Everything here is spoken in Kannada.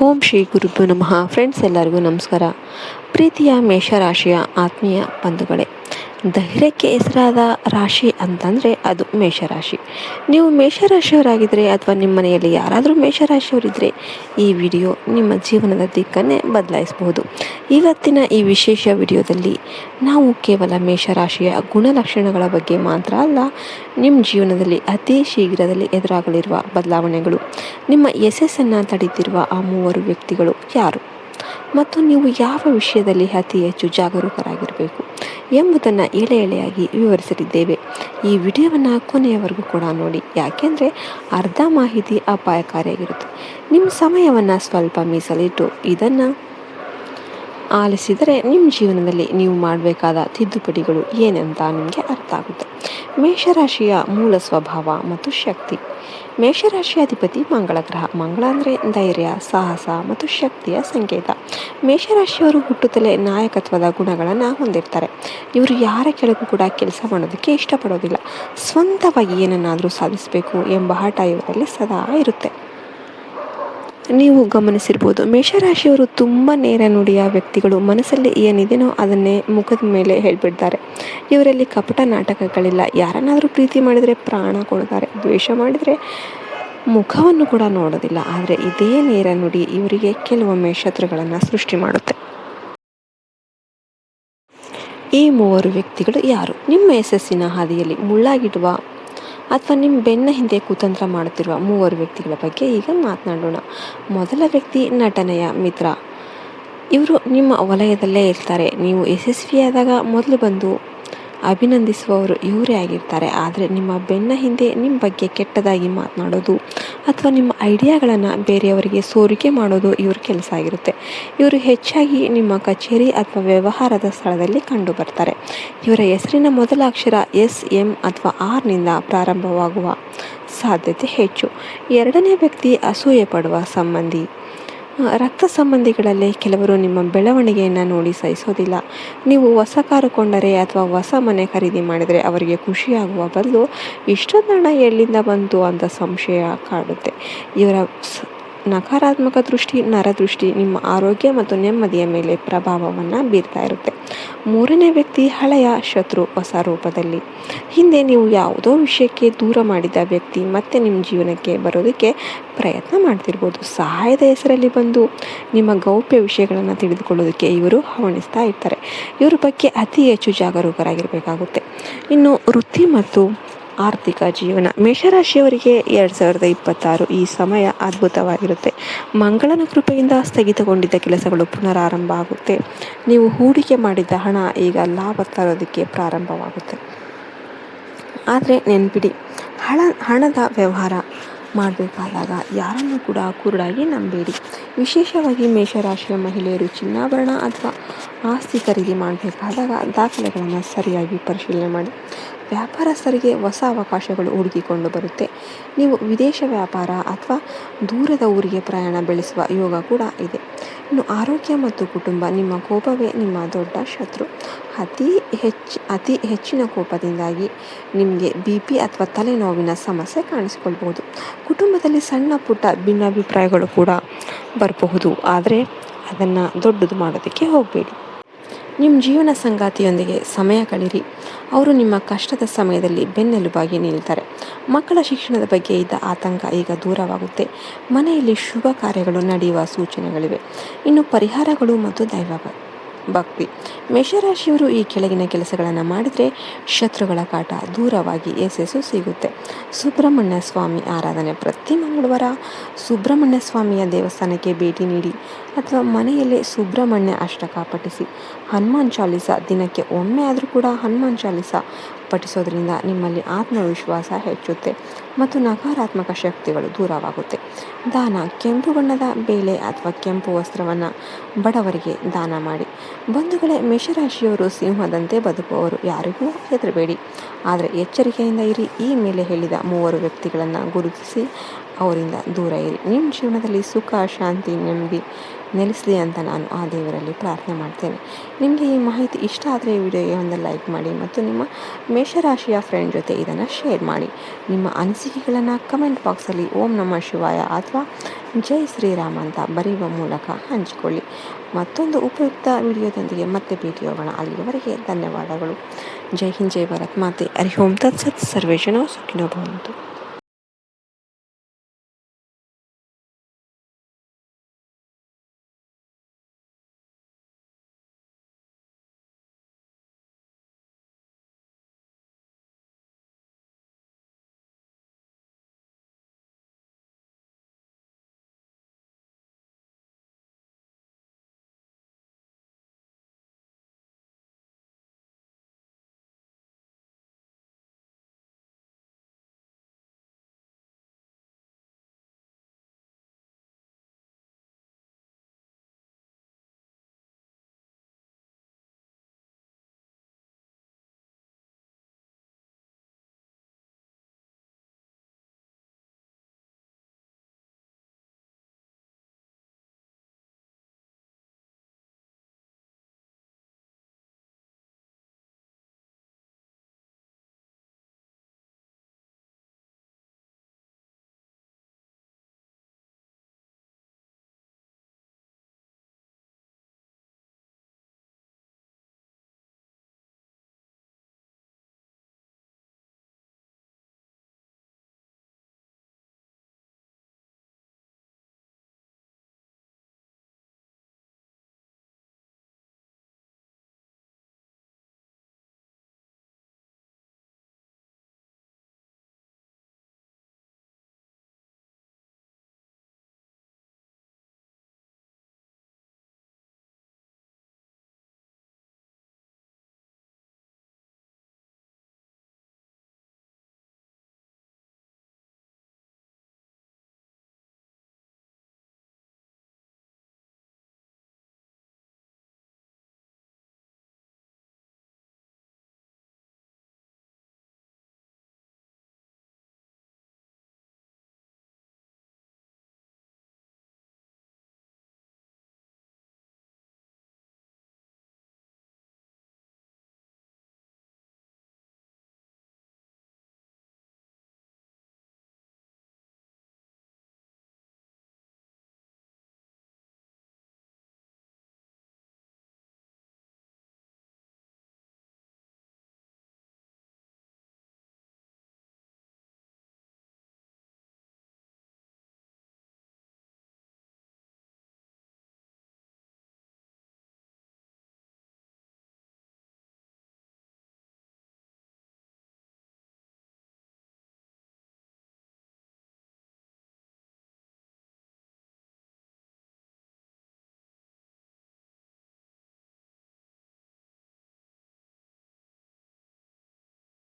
ಓಂ ಶ್ರೀ ಗುರುಭ್ಯೋ ನಮಃ. ಫ್ರೆಂಡ್ಸ್, ಎಲ್ಲರಿಗೂ ನಮಸ್ಕಾರ. ಪ್ರೀತಿಯ ಮೇಷರಾಶಿಯ ಆತ್ಮೀಯ ಬಂಧುಗಳೇ, ಧೈರ್ಯಕ್ಕೆ ಹೆಸರಾದ ರಾಶಿ ಅಂತಂದರೆ ಅದು ಮೇಷರಾಶಿ. ನೀವು ಮೇಷರಾಶಿಯವರಾಗಿದ್ದರೆ ಅಥವಾ ನಿಮ್ಮ ಮನೆಯಲ್ಲಿ ಯಾರಾದರೂ ಮೇಷರಾಶಿಯವರಿದ್ದರೆ ಈ ವಿಡಿಯೋ ನಿಮ್ಮ ಜೀವನದ ದಿಕ್ಕನ್ನೇ ಬದಲಾಯಿಸಬಹುದು. ಇವತ್ತಿನ ಈ ವಿಶೇಷ ವಿಡಿಯೋದಲ್ಲಿ ನಾವು ಕೇವಲ ಮೇಷರಾಶಿಯ ಗುಣಲಕ್ಷಣಗಳ ಬಗ್ಗೆ ಮಾತ್ರ ಅಲ್ಲ, ನಿಮ್ಮ ಜೀವನದಲ್ಲಿ ಅತಿ ಶೀಘ್ರದಲ್ಲಿ ಎದುರಾಗಲಿರುವ ಬದಲಾವಣೆಗಳು, ನಿಮ್ಮ ಯಶಸ್ಸನ್ನು ತಡೀತಿರುವ ಆ 3 ವ್ಯಕ್ತಿಗಳು ಯಾರು ಮತ್ತು ನೀವು ಯಾವ ವಿಷಯದಲ್ಲಿ ಅತಿ ಹೆಚ್ಚು ಜಾಗರೂಕರಾಗಿರಬೇಕು ಎಂಬುದನ್ನು ಎಳೆಯಾಗಿ ವಿವರಿಸಲಿದ್ದೇವೆ. ಈ ವಿಡಿಯೋವನ್ನು ಕೊನೆಯವರೆಗೂ ಕೂಡ ನೋಡಿ, ಯಾಕೆಂದರೆ ಅರ್ಧ ಮಾಹಿತಿ ಅಪಾಯಕಾರಿಯಾಗಿರುತ್ತೆ. ನಿಮ್ಮ ಸಮಯವನ್ನು ಸ್ವಲ್ಪ ಮೀಸಲಿಟ್ಟು ಇದನ್ನು ಆಲಿಸಿದರೆ ನಿಮ್ಮ ಜೀವನದಲ್ಲಿ ನೀವು ಮಾಡಬೇಕಾದ ತಿದ್ದುಪಡಿಗಳು ಏನಂತ ನಿಮಗೆ ಅರ್ಥ ಆಗುತ್ತೆ. ಮೇಷರಾಶಿಯ ಮೂಲ ಸ್ವಭಾವ ಮತ್ತು ಶಕ್ತಿ. ಮೇಷರಾಶಿಯ ಅಧಿಪತಿ ಮಂಗಳ ಗ್ರಹ. ಮಂಗಳ ಅಂದರೆ ಧೈರ್ಯ, ಸಾಹಸ ಮತ್ತು ಶಕ್ತಿಯ ಸಂಕೇತ. ಮೇಷರಾಶಿಯವರು ಹುಟ್ಟುತ್ತಲೇ ನಾಯಕತ್ವದ ಗುಣಗಳನ್ನು ಹೊಂದಿರ್ತಾರೆ. ಇವರು ಯಾರ ಕೆಳಗೂ ಕೂಡ ಕೆಲಸ ಮಾಡೋದಕ್ಕೆ ಇಷ್ಟಪಡೋದಿಲ್ಲ. ಸ್ವಂತವಾಗಿ ಏನನ್ನಾದರೂ ಸಾಧಿಸಬೇಕು ಎಂಬ ಹಠ ಇವರಲ್ಲಿ ಸದಾ ಇರುತ್ತೆ. ನೀವು ಗಮನಿಸಿರ್ಬೋದು, ಮೇಷರಾಶಿಯವರು ತುಂಬ ನೇರ ನುಡಿಯ ವ್ಯಕ್ತಿಗಳು. ಮನಸ್ಸಲ್ಲಿ ಏನಿದೆಯೋ ಅದನ್ನೇ ಮುಖದ ಮೇಲೆ ಹೇಳ್ಬಿಡ್ತಾರೆ. ಇವರಲ್ಲಿ ಕಪಟ ನಾಟಕಗಳಿಲ್ಲ. ಯಾರನ್ನಾದರೂ ಪ್ರೀತಿ ಮಾಡಿದರೆ ಪ್ರಾಣ ಕೊಡ್ತಾರೆ, ದ್ವೇಷ ಮಾಡಿದರೆ ಮುಖವನ್ನು ಕೂಡ ನೋಡೋದಿಲ್ಲ. ಆದರೆ ಇದೇ ನೇರ ನುಡಿ ಇವರಿಗೆ ಕೆಲವೊಮ್ಮೆ ಶತ್ರುಗಳನ್ನು ಸೃಷ್ಟಿ ಮಾಡುತ್ತೆ. ಈ 3 ವ್ಯಕ್ತಿಗಳು ಯಾರು? ನಿಮ್ಮ ಯಶಸ್ಸಿನ ಹಾದಿಯಲ್ಲಿ ಮುಳ್ಳಾಗಿಡುವ ಅಥವಾ ನಿಮ್ಮ ಬೆನ್ನ ಹಿಂದೆ ಕುತಂತ್ರ ಮಾಡುತ್ತಿರುವ 3 ವ್ಯಕ್ತಿಗಳ ಬಗ್ಗೆ ಈಗ ಮಾತನಾಡೋಣ. ಮೊದಲ ವ್ಯಕ್ತಿ ನಟನೆಯ ಮಿತ್ರ. ಇವರು ನಿಮ್ಮ ವಲಯದಲ್ಲೇ ಇರ್ತಾರೆ. ನೀವು ಯಶಸ್ವಿಯಾದಾಗ ಮೊದಲು ಬಂದು ಅಭಿನಂದಿಸುವವರು ಇವರೇ ಆಗಿರ್ತಾರೆ. ಆದರೆ ನಿಮ್ಮ ಬೆನ್ನ ಹಿಂದೆ ನಿಮ್ಮ ಬಗ್ಗೆ ಕೆಟ್ಟದಾಗಿ ಮಾತನಾಡೋದು ಅಥವಾ ನಿಮ್ಮ ಐಡಿಯಾಗಳನ್ನು ಬೇರೆಯವರಿಗೆ ಸೋರಿಕೆ ಮಾಡೋದು ಇವ್ರ ಕೆಲಸ ಆಗಿರುತ್ತೆ. ಇವರು ಹೆಚ್ಚಾಗಿ ನಿಮ್ಮ ಕಚೇರಿ ಅಥವಾ ವ್ಯವಹಾರದ ಸ್ಥಳದಲ್ಲಿ ಕಂಡು ಬರ್ತಾರೆ. ಇವರ ಹೆಸರಿನ ಮೊದಲ ಅಕ್ಷರ SM ಅಥವಾ Rನಿಂದ ಪ್ರಾರಂಭವಾಗುವ ಸಾಧ್ಯತೆ ಹೆಚ್ಚು. ಎರಡನೇ ವ್ಯಕ್ತಿ ಅಸೂಯೆ ಪಡುವ ಸಂಬಂಧಿ. ರಕ್ತ ಸಂಬಂಧಿಗಳಲ್ಲೇ ಕೆಲವರು ನಿಮ್ಮ ಬೆಳವಣಿಗೆಯನ್ನು ನೋಡಿ ಸಹಿಸೋದಿಲ್ಲ. ನೀವು ಹೊಸ ಕಾರು ಕೊಂಡರೆ ಅಥವಾ ಹೊಸ ಮನೆ ಖರೀದಿ ಮಾಡಿದರೆ ಅವರಿಗೆ ಖುಷಿಯಾಗುವ ಬದಲು ಇಷ್ಟೊಂದು ಹಣ ಎಲ್ಲಿಂದ ಬಂತು ಅಂತ ಸಂಶಯ ಕಾಡುತ್ತೆ. ಇವರ ನಕಾರಾತ್ಮಕ ದೃಷ್ಟಿ, ನರದೃಷ್ಟಿ ನಿಮ್ಮ ಆರೋಗ್ಯ ಮತ್ತು ನೆಮ್ಮದಿಯ ಮೇಲೆ ಪ್ರಭಾವವನ್ನು ಬೀರ್ತಾ ಇರುತ್ತೆ. ಮೂರನೇ ವ್ಯಕ್ತಿ ಹಳೆಯ ಶತ್ರು ಹೊಸ ರೂಪದಲ್ಲಿ. ಹಿಂದೆ ನೀವು ಯಾವುದೋ ವಿಷಯಕ್ಕೆ ದೂರ ಮಾಡಿದ ವ್ಯಕ್ತಿ ಮತ್ತೆ ನಿಮ್ಮ ಜೀವನಕ್ಕೆ ಬರೋದಕ್ಕೆ ಪ್ರಯತ್ನ ಮಾಡ್ತಿರ್ಬೋದು. ಸಹಾಯದ ಹೆಸರಲ್ಲಿ ಬಂದು ನಿಮ್ಮ ಗೌಪ್ಯ ವಿಷಯಗಳನ್ನು ತಿಳಿದುಕೊಳ್ಳೋದಕ್ಕೆ ಇವರು ಹವಣಿಸ್ತಾ ಇರ್ತಾರೆ. ಇವರ ಬಗ್ಗೆ ಅತಿ ಹೆಚ್ಚು ಜಾಗರೂಕರಾಗಿರಬೇಕಾಗುತ್ತೆ. ಇನ್ನು ವೃತ್ತಿ ಮತ್ತು ಆರ್ಥಿಕ ಜೀವನ. ಮೇಷರಾಶಿಯವರಿಗೆ 2026 ಈ ಸಮಯ ಅದ್ಭುತವಾಗಿರುತ್ತೆ. ಮಂಗಳನ ಕೃಪೆಯಿಂದ ಸ್ಥಗಿತಗೊಂಡಿದ್ದ ಕೆಲಸಗಳು ಪುನರಾರಂಭ ಆಗುತ್ತೆ. ನೀವು ಹೂಡಿಕೆ ಮಾಡಿದ್ದ ಹಣ ಈಗ ಲಾಭ ತರೋದಕ್ಕೆ ಪ್ರಾರಂಭವಾಗುತ್ತೆ. ಆದರೆ ನೆನ್ಪಿಡಿ, ಹಣದ ವ್ಯವಹಾರ ಮಾಡಬೇಕಾದಾಗ ಯಾರನ್ನು ಕೂಡ ಕುರುಡಾಗಿ ನಂಬೇಡಿ. ವಿಶೇಷವಾಗಿ ಮೇಷರಾಶಿಯ ಮಹಿಳೆಯರು ಚಿನ್ನಾಭರಣ ಅಥವಾ ಆಸ್ತಿ ಖರೀದಿ ಮಾಡಬೇಕಾದಾಗ ದಾಖಲೆಗಳನ್ನು ಸರಿಯಾಗಿ ಪರಿಶೀಲನೆ ಮಾಡಿ. ವ್ಯಾಪಾರಸ್ಥರಿಗೆ ಹೊಸ ಅವಕಾಶಗಳು ಹುಡುಕಿಕೊಂಡು ಬರುತ್ತೆ. ನೀವು ವಿದೇಶ ವ್ಯಾಪಾರ ಅಥವಾ ದೂರದ ಊರಿಗೆ ಪ್ರಯಾಣ ಬೆಳೆಸುವ ಯೋಗ ಕೂಡ ಇದೆ. ಇನ್ನು ಆರೋಗ್ಯ ಮತ್ತು ಕುಟುಂಬ. ನಿಮ್ಮ ಕೋಪವೇ ನಿಮ್ಮ ದೊಡ್ಡ ಶತ್ರು. ಅತಿ ಹೆಚ್ಚಿನ ಕೋಪದಿಂದಾಗಿ ನಿಮಗೆ BP ಅಥವಾ ತಲೆನೋವಿನ ಸಮಸ್ಯೆ ಕಾಣಿಸಿಕೊಳ್ಬಹುದು. ಕುಟುಂಬದಲ್ಲಿ ಸಣ್ಣ ಪುಟ್ಟ ಭಿನ್ನಾಭಿಪ್ರಾಯಗಳು ಕೂಡ ಬರಬಹುದು. ಆದರೆ ಅದನ್ನು ದೊಡ್ಡದು ಮಾಡೋದಕ್ಕೆ ಹೋಗಬೇಡಿ. ನಿಮ್ಮ ಜೀವನ ಸಂಗಾತಿಯೊಂದಿಗೆ ಸಮಯ ಕಳೀರಿ. ಅವರು ನಿಮ್ಮ ಕಷ್ಟದ ಸಮಯದಲ್ಲಿ ಬೆನ್ನೆಲುಬಾಗಿ ನಿಲ್ತಾರೆ. ಮಕ್ಕಳ ಶಿಕ್ಷಣದ ಬಗ್ಗೆ ಇದ್ದ ಆತಂಕ ಈಗ ದೂರವಾಗುತ್ತೆ. ಮನೆಯಲ್ಲಿ ಶುಭ ಕಾರ್ಯಗಳು ನಡೆಯುವ ಸೂಚನೆಗಳಿವೆ. ಇನ್ನು ಪರಿಹಾರಗಳು ಮತ್ತು ದೈವ ಭಕ್ತಿ. ಮೇಷರಾಶಿಯವರು ಈ ಕೆಳಗಿನ ಕೆಲಸಗಳನ್ನು ಮಾಡಿದರೆ ಶತ್ರುಗಳ ಕಾಟ ದೂರವಾಗಿ ಯಶಸ್ಸು ಸಿಗುತ್ತೆ. ಸುಬ್ರಹ್ಮಣ್ಯ ಸ್ವಾಮಿ ಆರಾಧನೆ. ಪ್ರತಿ ಮಂಗಳವಾರ ಸುಬ್ರಹ್ಮಣ್ಯ ಸ್ವಾಮಿಯ ದೇವಸ್ಥಾನಕ್ಕೆ ಭೇಟಿ ನೀಡಿ ಅಥವಾ ಮನೆಯಲ್ಲೇ ಸುಬ್ರಹ್ಮಣ್ಯ ಅಷ್ಟಕ ಪಠಿಸಿ. ಹನುಮಾನ್ ಚಾಲಿಸ ದಿನಕ್ಕೆ ಒಮ್ಮೆ ಆದರೂ ಕೂಡ ಹನುಮಾನ್ ಚಾಲಿಸ ಪಠಿಸೋದ್ರಿಂದ ನಿಮ್ಮಲ್ಲಿ ಆತ್ಮವಿಶ್ವಾಸ ಹೆಚ್ಚುತ್ತೆ ಮತ್ತು ನಕಾರಾತ್ಮಕ ಶಕ್ತಿಗಳು ದೂರವಾಗುತ್ತೆ. ದಾನ. ಕೆಂಪು ಬಣ್ಣದ ಬೇಳೆ ಅಥವಾ ಕೆಂಪು ವಸ್ತ್ರವನ್ನು ಬಡವರಿಗೆ ದಾನ ಮಾಡಿ. ಬಂಧುಗಳೇ, ಮೇಷರಾಶಿಯವರು ಸಿಂಹದಂತೆ ಬದುಕುವವರು. ಯಾರಿಗೂ ಹೆದರಬೇಡಿ, ಆದರೆ ಎಚ್ಚರಿಕೆಯಿಂದ ಇರಿ. ಈ ಮೇಲೆ ಹೇಳಿದ 3 ವ್ಯಕ್ತಿಗಳನ್ನು ಗುರುತಿಸಿ ಅವರಿಂದ ದೂರ ಇರಿ. ನಿಮ್ಮ ಜೀವನದಲ್ಲಿ ಸುಖ, ಶಾಂತಿ, ನೆಮ್ಮದಿ ನೆಲೆಸಲಿ ಅಂತ ನಾನು ಆ ದೇವರಲ್ಲಿ ಪ್ರಾರ್ಥನೆ ಮಾಡ್ತೇನೆ. ನಿಮಗೆ ಈ ಮಾಹಿತಿ ಇಷ್ಟ ಆದರೆ ಈ ವಿಡಿಯೋಗೆ ಒಂದು ಲೈಕ್ ಮಾಡಿ ಮತ್ತು ನಿಮ್ಮ ಮೇಷರಾಶಿಯ ಫ್ರೆಂಡ್ ಜೊತೆ ಇದನ್ನು ಶೇರ್ ಮಾಡಿ. ನಿಮ್ಮ ಅನಿಸಿಕೆಗಳನ್ನು ಕಮೆಂಟ್ ಬಾಕ್ಸಲ್ಲಿ ಓಂ ನಮಃ ಶಿವಾಯ ಅಥವಾ ಜೈ ಶ್ರೀರಾಮ್ ಅಂತ ಬರೆಯುವ ಮೂಲಕ ಹಂಚಿಕೊಳ್ಳಿ. ಮತ್ತೊಂದು ಉಪಯುಕ್ತ ವಿಡಿಯೋದೊಂದಿಗೆ ಮತ್ತೆ ಭೇಟಿಯಾಗೋಣ. ಅಲ್ಲಿಯವರೆಗೆ ಧನ್ಯವಾದಗಳು. ಜೈ ಹಿಂದ್, ಜೈ ಭಾರತ್ ಮಾತೆ. ಹರಿ ಓಂ ತತ್ಸತ್. ಸರ್ವೇ ಜನ ಸುಖಿನೋ ಭವಂತು.